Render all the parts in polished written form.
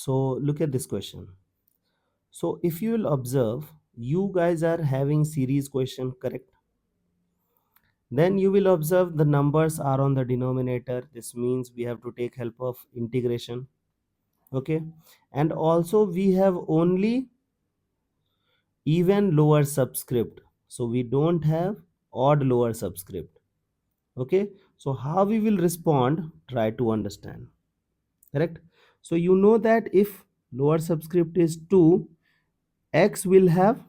So look at this question. So if you will observe, you guys are having series question, correct? Then you will observe the numbers are on the denominator. This means we have to take help of integration. Okay, and also we have only even lower subscript, so we don't have odd lower subscript. Okay, so how we will respond, try to understand. Correct. So you know that if lower subscript is 2, x will have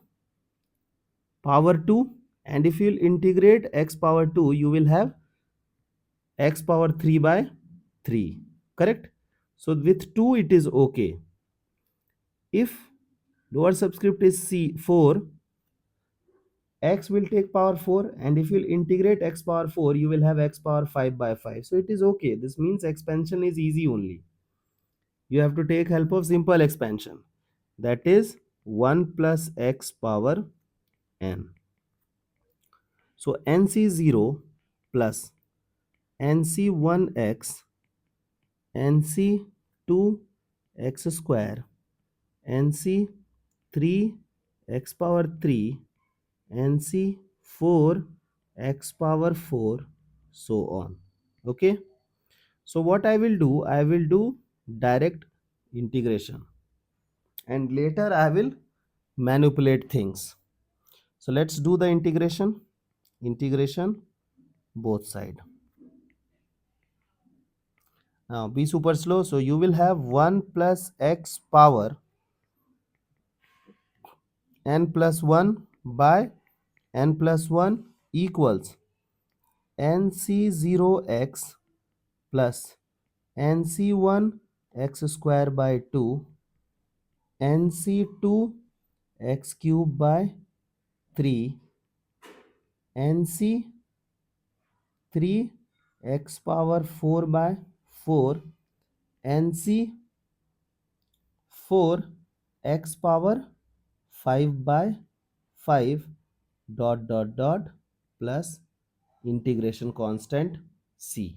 power 2, and if you will integrate x power 2, you will have x power 3 by 3. Correct. So with 2 it is okay. If lower subscript is c4, x will take power 4, and if you integrate x power 4, you will have x power 5 by 5. So it is okay. This means expansion is easy only. You have to take help of simple expansion, that is 1 plus x power n. So nc0 plus nc1x nc2x square nc3 x power 3 nc4 x power 4, so on. Okay, so what I will do, I will do direct integration, and later I will manipulate things. So let's do the integration both side. Now be super slow. So you will have 1 plus x power n plus 1 by n plus 1 equals nc0x plus nc1 x square by 2 nc2 x cube by 3 nc3 x power 4 by 4 nc4 x power 5 by 5 dot dot dot plus integration constant c.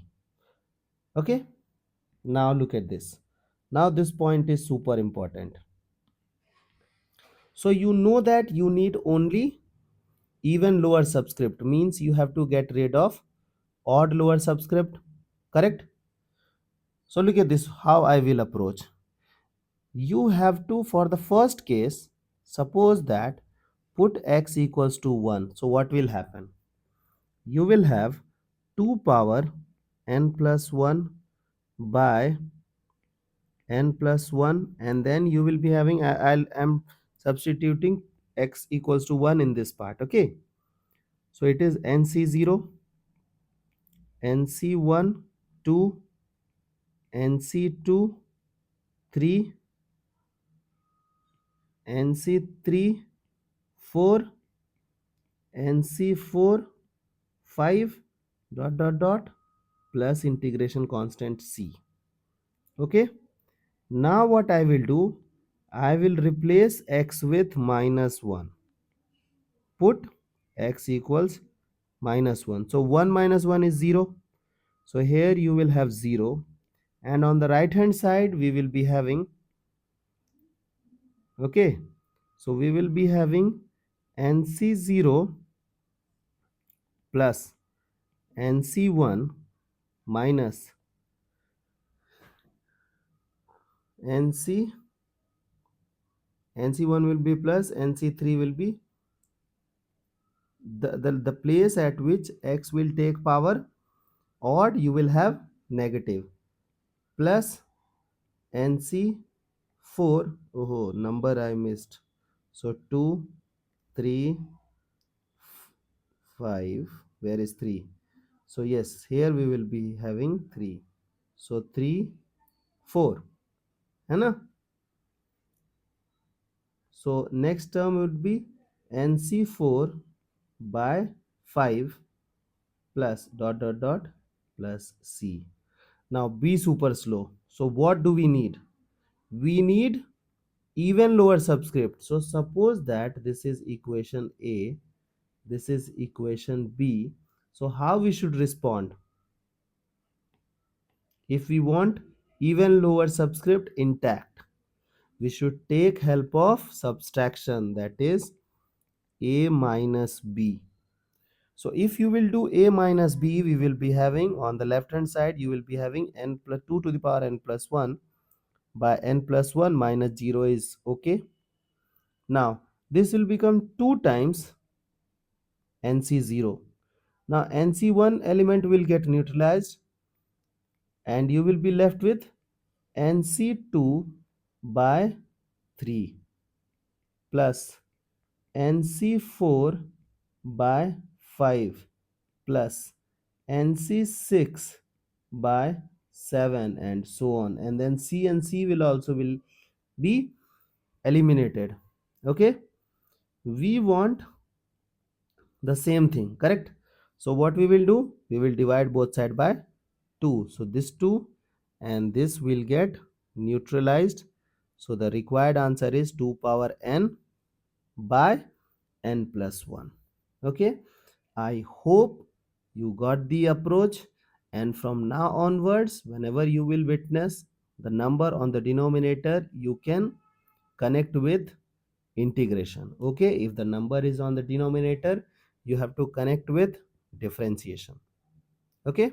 Okay, now look at this. Now this point is super important. So you know that you need only even lower subscript, means you have to get rid of odd lower subscript. Correct. So look at this, how I will approach. You have to, for the first case, suppose that put x equals to 1. So what will happen? You will have 2 power n plus 1 by n plus 1, and then you will be having, I'm substituting x equals to 1 in this part. Okay, so it is nc0 nc1 2 nc2 3 nc3 4 nc4 5 dot dot dot plus integration constant c. Okay, now what I will do, I will replace x with minus 1. Put x equals minus 1. So 1 minus 1 is 0. So here you will have 0, and on the right hand side we will be having, okay, so we will be having nc0 plus nc1 minus nc1 will be plus nc3 will be the place at which x will take power odd, you will have negative, plus nc4, oh number I missed, so 2 3 5, where is 3? So yes, here we will be having 3, so 3 4 है ना. So next term would be nc4 by 5 plus dot dot dot plus c. Now be super slow. So what do we need? We need even lower subscript. So suppose that this is equation A, this is equation B. So how we should respond? If we want even lower subscript intact, we should take help of subtraction, that is a minus b. So if you will do a minus b, we will be having on the left hand side, you will be having n plus 2 to the power n plus 1 by n plus 1 minus 0 is okay. Now this will become 2 times nc0. Now nc1 element will get neutralized and you will be left with nc2 by 3 plus nc4 by 5 plus nc6 by 7 and so on, and then c and c will also will be eliminated. Okay, we want the same thing, correct? So what we will do, we will divide both side by 2, so this 2 and this will get neutralized. So the required answer is 2 power n by n plus 1. Okay, I hope you got the approach, and from now onwards, whenever you will witness the number on the denominator, you can connect with integration. Okay, if the number is on the denominator, you have to connect with differentiation. Okay.